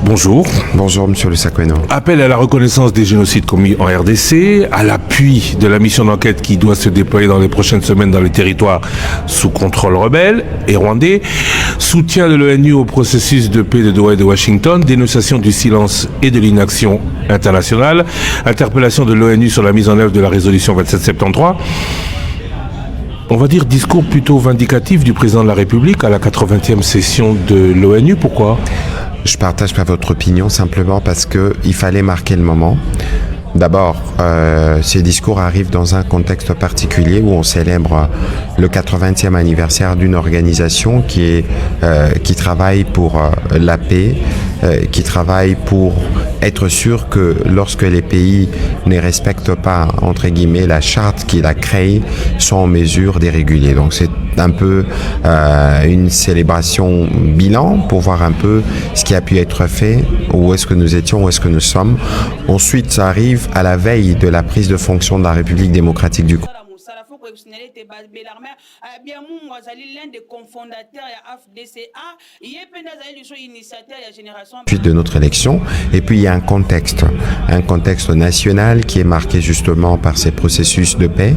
Bonjour. Bonjour, Monsieur Lussakweno. Appel à la reconnaissance des génocides commis en RDC, à l'appui de la mission d'enquête qui doit se déployer dans les prochaines semaines dans les territoires sous contrôle rebelle et rwandais, soutien de l'ONU au processus de paix de Doha et de Washington, dénonciation du silence et de l'inaction internationale, interpellation de l'ONU sur la mise en œuvre de la résolution 2773. On va dire discours plutôt vindicatif du président de la République à la 80e session de l'ONU. Pourquoi ? Je partage pas votre opinion simplement parce qu'il fallait marquer le moment. D'abord, ces discours arrivent dans un contexte particulier où on célèbre le 80e anniversaire d'une organisation qui travaille pour la paix, qui travaille pour être sûr que lorsque les pays ne respectent pas, entre guillemets, la charte qu'il a créée, sont en mesure de réguler. Donc c'est un peu une célébration bilan pour voir un peu ce qui a pu être fait, où est-ce que nous étions, où est-ce que nous sommes. Ensuite, ça arrive à la veille de la prise de fonction de la République démocratique du Congo. Suite de notre élection, et puis il y a un contexte national qui est marqué justement par ces processus de paix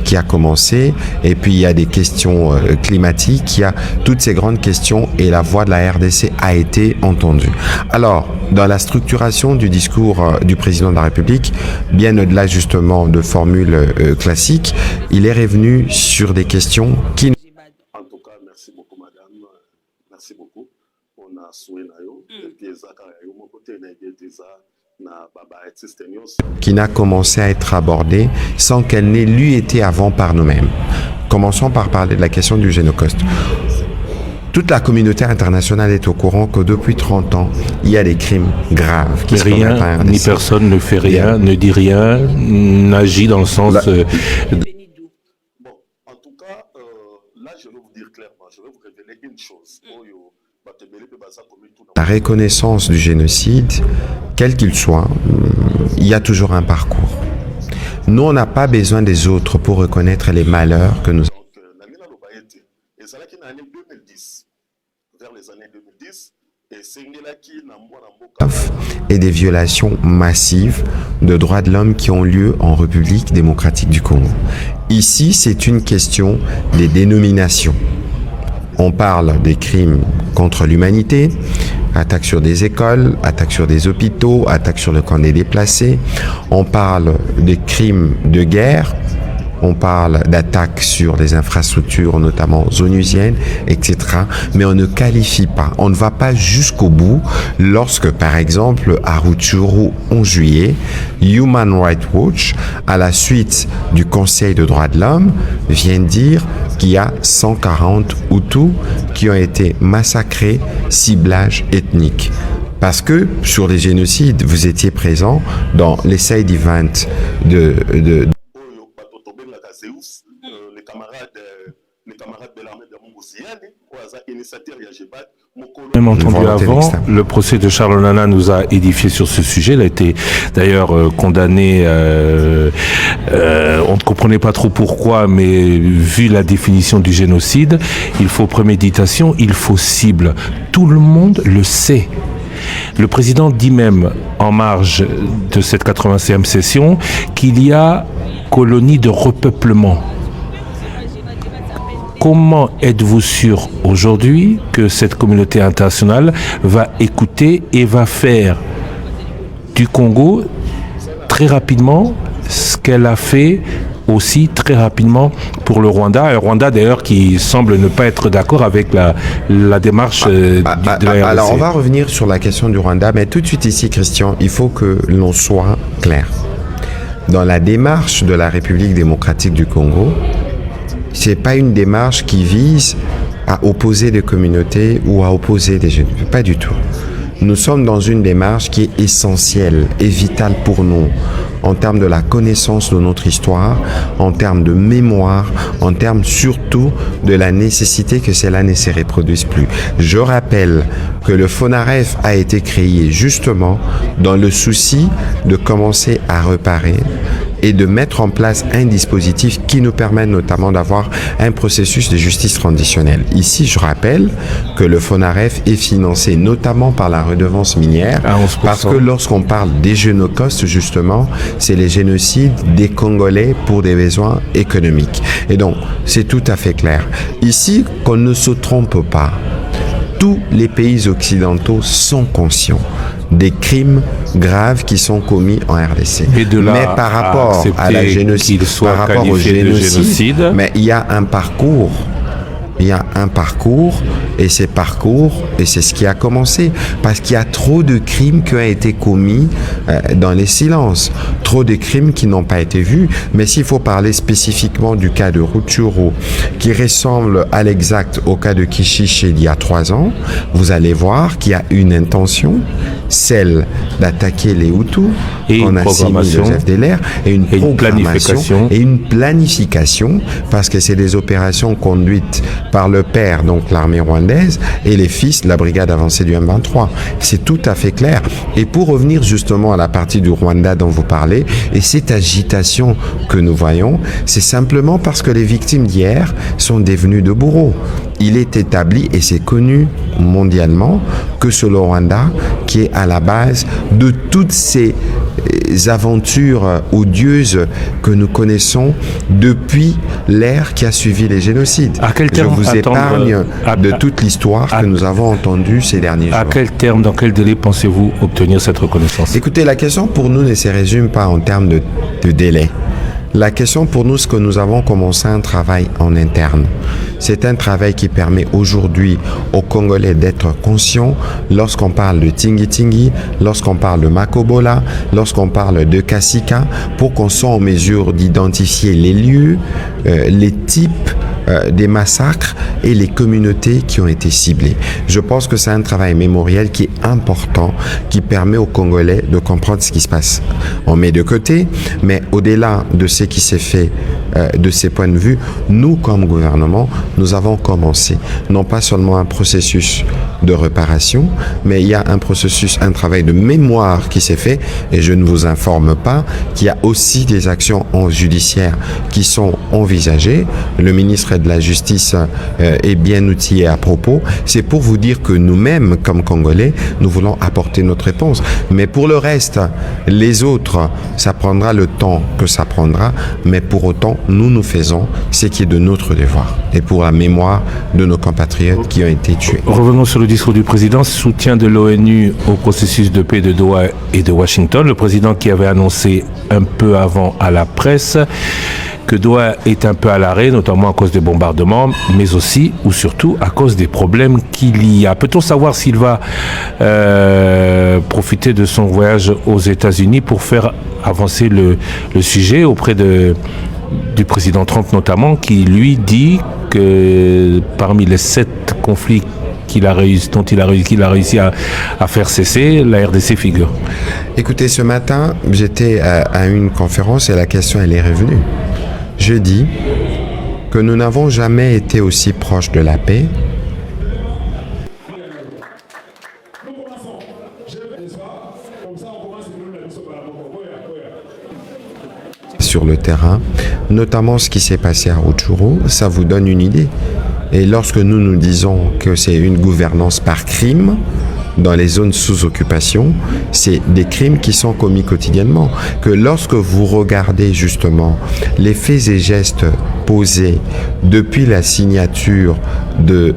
qui a commencé, et puis il y a des questions climatiques, il y a toutes ces grandes questions et la voix de la RDC a été entendue. Alors, dans la structuration du discours du président de la République, bien au-delà justement de formules classiques, il est revenu sur des questions qui... En tout cas, merci beaucoup, madame. Merci beaucoup. On a souhaité qui n'a commencé à être abordée sans qu'elle n'ait lui été avant par nous-mêmes. Commençons par parler de la question du génocoste. Toute la communauté internationale est au courant que depuis 30 ans, il y a des crimes graves qui se commettent en RDC. Ni personne ne fait rien, ne dit rien, n'agit dans le sens... Bon, en tout cas, là, je vais vous dire clairement, je vais vous révéler une chose. La reconnaissance du génocide, quel qu'il soit, il y a toujours un parcours. Nous, on n'a pas besoin des autres pour reconnaître les malheurs que nous avons. Vers les années 2010, et des violations massives de droits de l'homme qui ont lieu en République démocratique du Congo. Ici, c'est une question des dénominations. On parle des crimes contre l'humanité, attaques sur des écoles, attaques sur des hôpitaux, attaques sur le camp des déplacés. On parle des crimes de guerre. On parle d'attaques sur les infrastructures, notamment onusiennes, etc. Mais on ne qualifie pas, on ne va pas jusqu'au bout lorsque, par exemple, à Rutshuru, en juillet, Human Rights Watch, à la suite du Conseil de droits de l'homme, vient dire qu'il y a 140 Hutus qui ont été massacrés, ciblage ethnique. Parce que sur les génocides, vous étiez présent dans les side events de les camarades de l'armée de Mungouziane, même entendu avant, le procès de Charles Nana nous a édifié sur ce sujet. Il a été d'ailleurs condamné, on ne comprenait pas trop pourquoi, mais vu la définition du génocide, il faut préméditation, il faut cible. Tout le monde le sait. Le président dit même, en marge de cette 80e session, qu'il y a colonie de repeuplement. Comment êtes-vous sûr aujourd'hui que cette communauté internationale va écouter et va faire du Congo très rapidement ce qu'elle a fait aussi très rapidement pour le Rwanda, un Rwanda d'ailleurs qui semble ne pas être d'accord avec la démarche de la RDC. Alors on va revenir sur la question du Rwanda, mais tout de suite ici, Christian, il faut que l'on soit clair. Dans la démarche de la République démocratique du Congo, c'est pas une démarche qui vise à opposer des communautés ou à opposer des jeunes. Pas du tout. Nous sommes dans une démarche qui est essentielle et vitale pour nous en termes de la connaissance de notre histoire, en termes de mémoire, en termes surtout de la nécessité que cela ne se reproduise plus. Je rappelle que le FONAREF a été créé justement dans le souci de commencer à réparer et de mettre en place un dispositif qui nous permet notamment d'avoir un processus de justice transitionnelle. Ici, je rappelle que le FONAREF est financé notamment par la redevance minière, parce que lorsqu'on parle des génocides, justement, c'est les génocides des Congolais pour des besoins économiques. Et donc, c'est tout à fait clair. Ici, qu'on ne se trompe pas, tous les pays occidentaux sont conscients des crimes graves qui sont commis en RDC. Mais par rapport à la génocide, par rapport au génocide, mais il y a un parcours. Il y a un parcours, et c'est ce qui a commencé, parce qu'il y a trop de crimes qui ont été commis dans les silences, trop de crimes qui n'ont pas été vus. Mais s'il faut parler spécifiquement du cas de Rutshuru, qui ressemble à l'exact au cas de Kichiche il y a 3 ans, vous allez voir qu'il y a une intention, celle d'attaquer les Hutus, qu'on assimile Joseph Dallaire, et une programmation et une planification, parce que c'est des opérations conduites par le père, donc l'armée rwandaise, et les fils de la brigade avancée du M23. C'est tout à fait clair. Et pour revenir justement à la partie du Rwanda dont vous parlez, et cette agitation que nous voyons, c'est simplement parce que les victimes d'hier sont devenues de bourreaux. Il est établi, et c'est connu mondialement, que c'est le Rwanda qui est à la base de toutes ces aventures odieuses que nous connaissons depuis l'ère qui a suivi les génocides. Je vous épargne de toute l'histoire que nous avons entendue ces derniers jours. À quel terme, dans quel délai pensez-vous obtenir cette reconnaissance? Écoutez, la question pour nous ne se résume pas en termes de délai. La question pour nous, c'est que nous avons commencé un travail en interne. C'est un travail qui permet aujourd'hui aux Congolais d'être conscients lorsqu'on parle de Tingi-Tingi, lorsqu'on parle de Makobola, lorsqu'on parle de Kasika, pour qu'on soit en mesure d'identifier les lieux, les types des massacres et les communautés qui ont été ciblées. Je pense que c'est un travail mémoriel qui est important, qui permet aux Congolais de comprendre ce qui se passe. On met de côté, mais au-delà de ce qui s'est fait de ces points de vue, nous, comme gouvernement, nous avons commencé non pas seulement un processus de réparation, mais il y a un processus, un travail de mémoire qui s'est fait, et je ne vous informe pas qu'il y a aussi des actions judiciaires qui sont envisagées. Le ministre de la Justice est bien outillé à propos. C'est pour vous dire que nous-mêmes, comme Congolais, nous voulons apporter notre réponse. Mais pour le reste, les autres, ça prendra le temps que ça prendra, mais pour autant, nous faisons ce qui est de notre devoir, et pour la mémoire de nos compatriotes qui ont été tués. Revenons sur le discours du président, soutien de l'ONU au processus de paix de Doha et de Washington. Le président qui avait annoncé un peu avant à la presse que Doha est un peu à l'arrêt, notamment à cause des bombardements, mais aussi ou surtout à cause des problèmes qu'il y a. Peut-on savoir s'il va profiter de son voyage aux États-Unis pour faire avancer le sujet auprès du président Trump notamment, qui lui dit que parmi les 7 conflits qu'il a réussi à faire cesser, la RDC figure? Écoutez, ce matin, j'étais à une conférence et la question, elle est revenue. Je dis que nous n'avons jamais été aussi proches de la paix. Sur le terrain, notamment ce qui s'est passé à Rutshuru, ça vous donne une idée. Et lorsque nous disons que c'est une gouvernance par crime, dans les zones sous occupation, c'est des crimes qui sont commis quotidiennement. Que lorsque vous regardez justement les faits et gestes posés depuis la signature de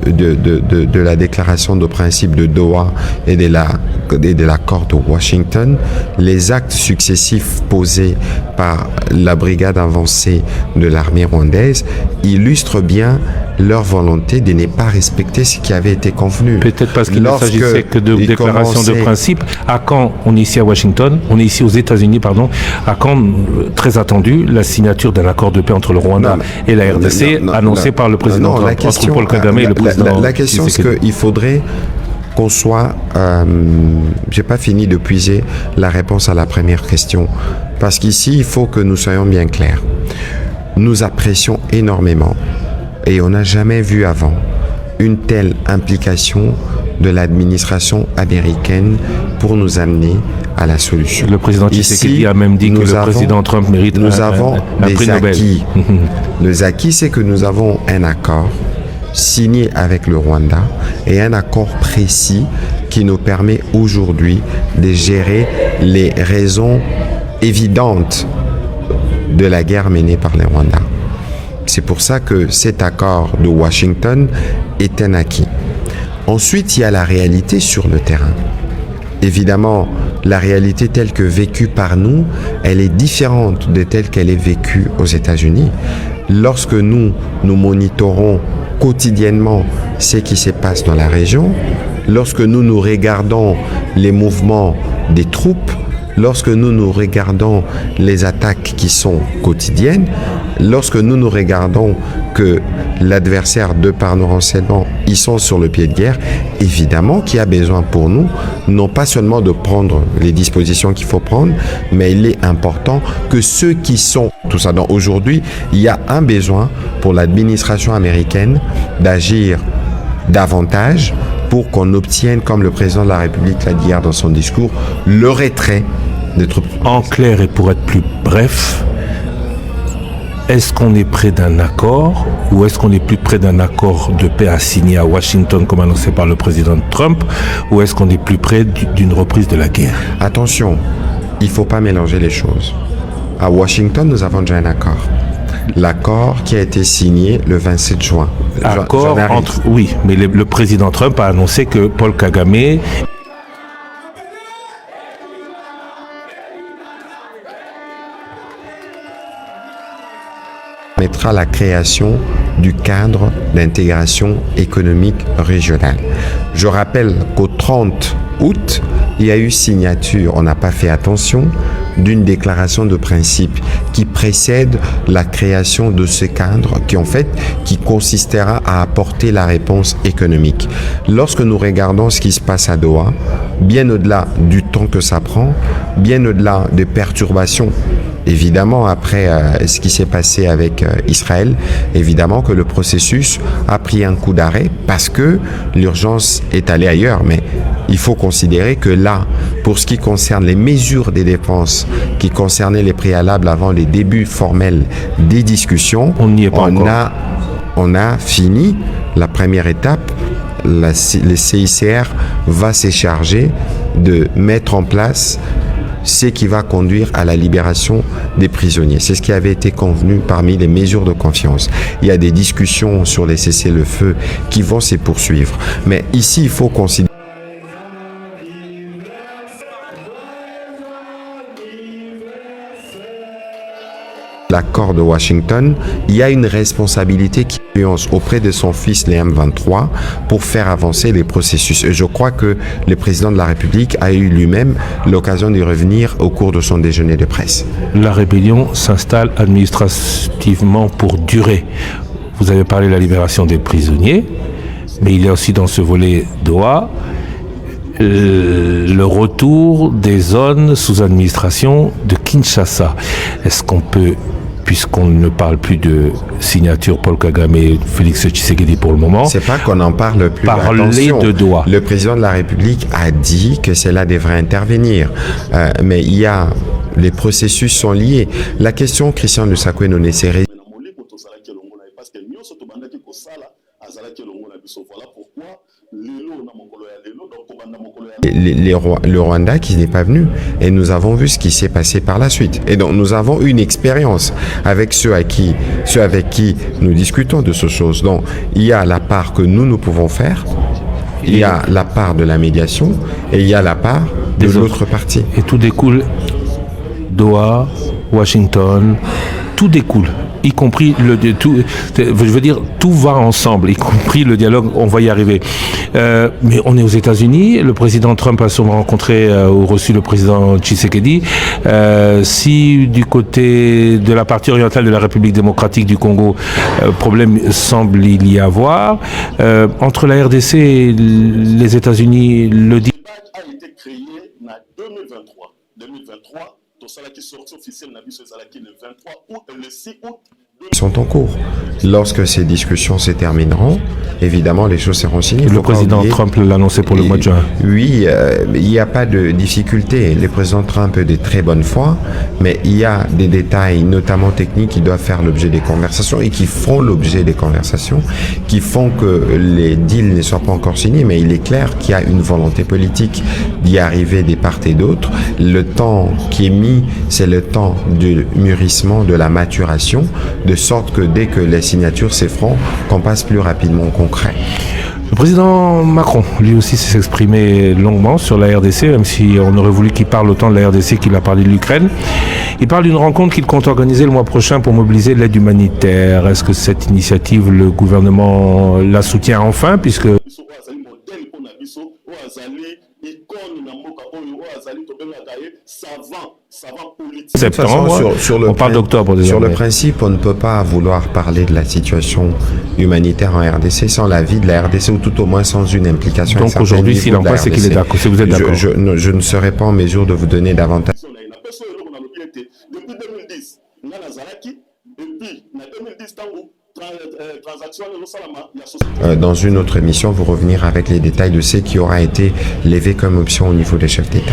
la déclaration de principe de Doha et de l'accord de Washington, les actes successifs posés par la brigade avancée de l'armée rwandaise illustrent bien leur volonté de ne pas respecter ce qui avait été convenu. Peut-être parce qu'il ne s'agissait que de déclarations de principe. À quand on est ici à Washington, on est ici aux États-Unis, pardon, à quand, très attendu, la signature d'un accord de paix entre le Rwanda et la RDC, annoncé par le président Trump, entre Paul Kagame et le président. La question, c'est qu'il faudrait qu'on soit... j'ai pas fini de puiser la réponse à la première question, parce qu'ici, il faut que nous soyons bien clairs. Nous apprécions énormément, et on n'a jamais vu avant, une telle implication de l'administration américaine pour nous amener à la solution. Le président Tshisekedi a même dit que le président Trump mérite un prix Nobel. Les acquis, c'est que nous avons un accord signé avec le Rwanda et un accord précis qui nous permet aujourd'hui de gérer les raisons évidentes de la guerre menée par les Rwandais. C'est pour ça que cet accord de Washington est un acquis. Ensuite, il y a la réalité sur le terrain. Évidemment, la réalité telle que vécue par nous, elle est différente de telle qu'elle est vécue aux États-Unis. Lorsque nous monitorons quotidiennement ce qui se passe dans la région, lorsque nous regardons les mouvements des troupes, lorsque nous regardons les attaques qui sont quotidiennes, lorsque nous regardons que l'adversaire, de par nos renseignements, ils sont sur le pied de guerre, évidemment qu'il y a besoin pour nous, non pas seulement de prendre les dispositions qu'il faut prendre, mais il est important que ceux qui sont tout ça. Donc aujourd'hui, il y a un besoin pour l'administration américaine d'agir davantage pour qu'on obtienne, comme le président de la République l'a dit hier dans son discours, le retrait des troupes. En clair et pour être plus bref, est-ce qu'on est près d'un accord ou est-ce qu'on est plus près d'un accord de paix à signer à Washington comme annoncé par le président Trump ou est-ce qu'on est plus près d'une reprise de la guerre? Attention, il ne faut pas mélanger les choses. À Washington, nous avons déjà un accord. L'accord qui a été signé le 27 juin. Accord entre... Oui, mais le président Trump a annoncé que Paul Kagame... mettra la création du cadre d'intégration économique régionale. Je rappelle qu'au 30 août, il y a eu signature, on n'a pas fait attention, d'une déclaration de principe qui précède la création de ce cadre qui consistera à apporter la réponse économique. Lorsque nous regardons ce qui se passe à Doha, bien au-delà du temps que ça prend, bien au-delà des perturbations, évidemment, après ce qui s'est passé avec Israël, évidemment que le processus a pris un coup d'arrêt parce que l'urgence est allée ailleurs. Mais il faut considérer que là, pour ce qui concerne les mesures des dépenses qui concernaient les préalables avant les débuts formels des discussions, on a fini la première étape. Le CICR va se charger de mettre en place ce qui va conduire à la libération des prisonniers. C'est ce qui avait été convenu parmi les mesures de confiance. Il y a des discussions sur les cessez-le-feu qui vont se poursuivre. Mais ici, il faut considérer l'accord de Washington, il y a une responsabilité qui influence auprès de son fils, les M23, pour faire avancer les processus. Et je crois que le président de la République a eu lui-même l'occasion d'y revenir au cours de son déjeuner de presse. La rébellion s'installe administrativement pour durer. Vous avez parlé de la libération des prisonniers, mais il y a aussi dans ce volet Doha le retour des zones sous administration de Kinshasa. Est-ce qu'on peut, puisqu'on ne parle plus de signature Paul Kagame et Félix Tshisekedi pour le moment, c'est pas qu'on en parle plus, parler de Doha. Le président de la République a dit que cela devrait intervenir, mais il y a les processus sont liés. La question, Christian Lusakwe Nonesere, le Rwanda qui n'est pas venu et nous avons vu ce qui s'est passé par la suite et donc nous avons une expérience avec ceux avec qui nous discutons de ces choses. Donc il y a la part que nous pouvons faire, il y a la part de la médiation et il y a la part de l'autre partie. Et tout découle Doha, Washington, tout découle, y compris tout va ensemble, y compris le dialogue, on va y arriver. Mais on est aux États-Unis, le président Trump a souvent rencontré ou reçu le président Tshisekedi. Si du côté de la partie orientale de la République démocratique du Congo, problème semble y avoir, entre la RDC et les États-Unis, le débat a été créé en 2023. Tout ça qui sorti officiel le 23 août, le 6 août sont en cours. Lorsque ces discussions se termineront, évidemment, les choses seront signées. Le président Trump l'a annoncé pour le mois de juin. Oui, il n'y a pas de difficulté. Le président Trump est de très bonne foi, mais il y a des détails, notamment techniques, qui doivent faire l'objet des conversations et qui font l'objet des conversations, qui font que les deals ne soient pas encore signés. Mais il est clair qu'il y a une volonté politique d'y arriver des part et d'autre. Le temps qui est mis, c'est le temps du mûrissement, de la maturation, de sorte que dès que les signatures s'effront, qu'on passe plus rapidement au concret. Le président Macron, lui aussi, s'est exprimé longuement sur la RDC, même si on aurait voulu qu'il parle autant de la RDC qu'il a parlé de l'Ukraine. Il parle d'une rencontre qu'il compte organiser le mois prochain pour mobiliser l'aide humanitaire. Est-ce que cette initiative, le gouvernement la soutient enfin, puisque... Septembre, on parle d'octobre désormais. Sur le principe, on ne peut pas vouloir parler de la situation humanitaire en RDC sans l'avis de la RDC ou tout au moins sans une implication. Donc aujourd'hui, s'il en passe, c'est qu'il est d'accord. Si vous êtes d'accord. Je ne serai pas en mesure de vous donner davantage. Depuis 2010, dans une autre émission, vous revenir avec les détails de ce qui aura été levé comme option au niveau des chefs d'État.